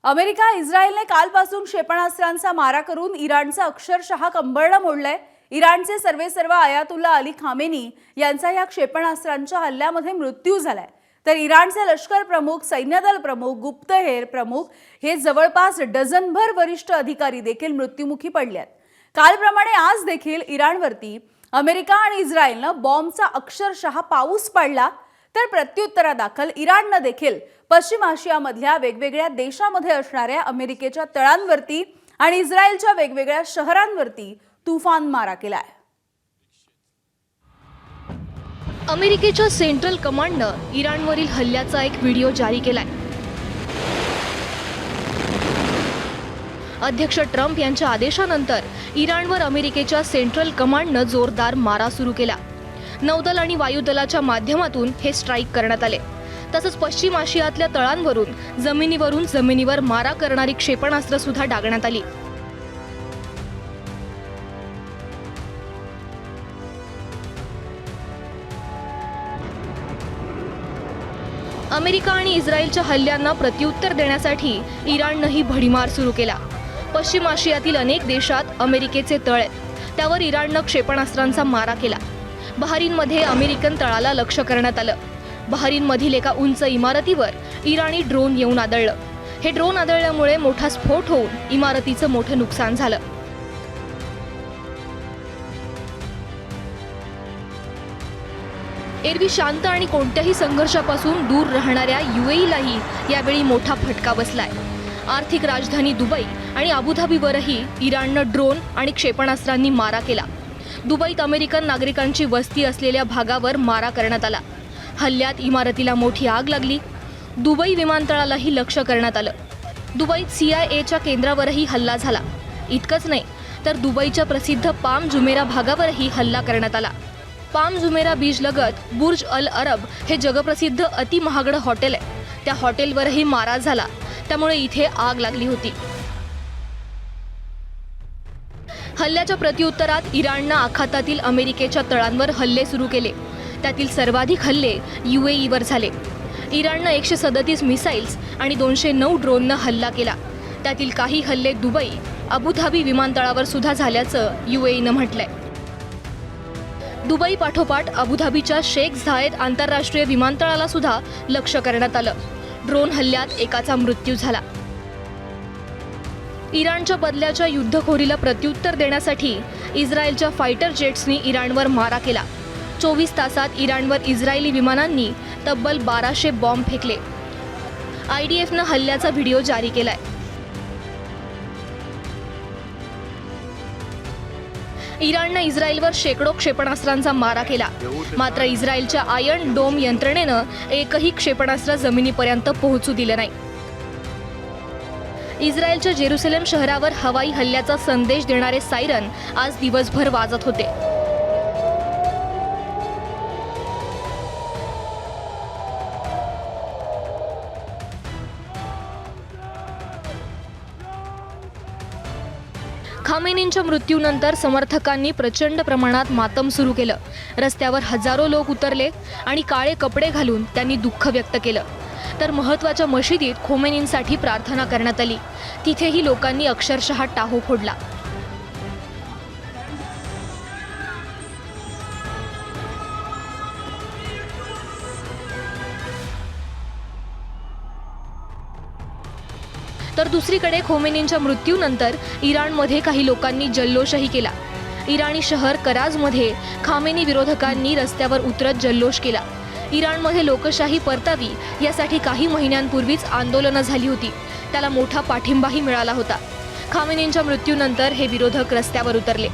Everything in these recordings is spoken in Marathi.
अमेरिका इस्रायलने कालपासून क्षेपणास्त्रांचा मारा करून इराणचा अक्षरशः कंबरडं मोडलंय। इराणचे सर्वेसर्वा आयातुल्ला अली खामेनी यांचा या क्षेपणास्त्रांच्या हल्ल्यामध्ये मृत्यू झालाय। तर इराणचे लष्कर प्रमुख, सैन्यदल प्रमुख, गुप्तहेर प्रमुख हे जवळपास डझनभर वरिष्ठ अधिकारी देखील मृत्युमुखी पडलेत। कालप्रमाणे आज देखील इराणवरती अमेरिका आणि इस्रायलनं बॉम्बचा अक्षरशः पाऊस पाडला। तर प्रत्युत्तरादाखल इराणनं देखील पश्चिम आशियामधल्या वेगवेगळ्या देशांमध्ये असणाऱ्या अमेरिकेच्या तळांवरती आणि इस्रायलच्या वेगवेगळ्या शहरांवरती तुफान मारा केलाय। अमेरिकेच्या सेंट्रल कमांडनं इराणवरील हल्ल्याचा एक व्हिडिओ जारी केलाय। अध्यक्ष ट्रम्प यांच्या आदेशानंतर इराणवर अमेरिकेच्या सेंट्रल कमांडनं जोरदार मारा सुरू केला। नौदल आणि वायुदलाच्या माध्यमातून हे स्ट्राईक करण्यात आले। तसंच पश्चिम आशियातल्या तळांवरून जमिनीवर मारा करणारी क्षेपणास्त्र सुद्धा डागण्यात आली। अमेरिका आणि इस्रायलच्या हल्ल्यांना प्रत्युत्तर देण्यासाठी इराणनंही भडीमार सुरू केला। पश्चिम आशियातील अनेक देशात अमेरिकेचे तळ आहेत, त्यावर इराणनं क्षेपणास्त्रांचा मारा केला। बहरीनमध्ये अमेरिकन तळाला लक्ष्य करण्यात आलं। बहरीनमधील एका उंच इमारतीवर इराणी ड्रोन येऊन आदळलं। हे ड्रोन आदळल्यामुळे मोठा स्फोट होऊन इमारतीचं मोठं नुकसान झालं। एरवी शांत आणि कोणत्याही संघर्षापासून दूर राहणाऱ्या UAEलाही यावेळी मोठा फटका बसलाय। आर्थिक राजधानी दुबई आणि अबुधाबीवरही इराणनं ड्रोन आणि क्षेपणास्त्रांनी मारा केला। दुबईत अमेरिकन नागरिकांची वस्ती असलेल्या भागावर मारा करण्यात आला। हल्ल्यात इमारतीला मोठी आग लागली। दुबई विमानतळालाही लक्ष्य करण्यात आलं। दुबईत CIA केंद्रावरही हल्ला झाला। इतकंच नाही तर दुबईच्या प्रसिद्ध पाम जुमेरा भागावरही हल्ला करण्यात आला। पाम जुमेरा बीच लगत बुर्ज अल अरब हे जगप्रसिद्ध अतिमहागडं हॉटेल आहे। त्या हॉटेलवरही मारा झाला, त्यामुळे इथे आग लागली होती। हल्ल्याच्या प्रत्युत्तरात इराणनं आखातातील अमेरिकेच्या तळांवर हल्ले सुरू केले। त्यातील सर्वाधिक हल्ले UAEवर झाले। इराणनं 137 मिसाईल्स आणि 209 ड्रोननं हल्ला केला। त्यातील काही हल्ले दुबई, अबुधाबी विमानतळावर सुद्धा झाल्याचं UAEनं म्हटलंय। दुबई पाठोपाठ अबुधाबीच्या शेख झायेद आंतरराष्ट्रीय विमानतळाला सुद्धा लक्ष्य करण्यात आलं। ड्रोन हल्ल्यात एकाचा मृत्यू झाला। इराणच्या बदल्याच्या युद्धखोरीला प्रत्युत्तर देण्यासाठी इस्रायलच्या फायटर जेट्सनी इराणवर मारा केला। 24 तासात इराणवर इस्रायली विमानांनी तब्बल 1200 बॉम्ब फेकले। IDFनं हल्ल्याचा व्हिडिओ जारी केलाय। इराणनं इस्रायलवर शेकडो क्षेपणास्त्रांचा मारा केला, मात्र इस्रायलच्या आयर्न डोम यंत्रणेनं एकही क्षेपणास्त्र जमिनीपर्यंत पोहोचू दिलं नाही। इस्रायलच्या जेरुसलेम शहरावर हवाई हल्ल्याचा संदेश देणारे सायरन आज दिवसभर वाजत होते। खामेनींच्या मृत्यूनंतर समर्थकांनी प्रचंड प्रमाणात मातम सुरू केलं। रस्त्यावर हजारो लोक उतरले आणि काळे कपडे घालून त्यांनी दुःख व्यक्त केलं। तर महत्त्वाच्या मशिदीत खोमेनींसाठी प्रार्थना करण्यात आली। तिथेही लोकांनी अक्षरशः टाहो फोडला। तर दुसरीकडे खोमेनींच्या मृत्यूनंतर इराणमध्ये काही लोकांनी जल्लोषही केला। इराणी शहर कराजमध्ये खामेनी विरोधकांनी रस्त्यावर उतरत जल्लोष केला। इराणमध्ये लोकशाही परतावी यासाठी काही महिन्यांपूर्वीच आंदोलनं झाली होती, त्याला मोठा पाठिंबाही मिळाला होता। खामेनींच्या मृत्यूनंतर हे विरोधक रस्त्यावर उतरले।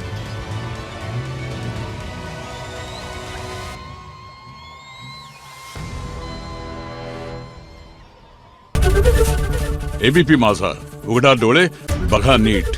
ABP माझा, उघडा डोळे बघा नीट।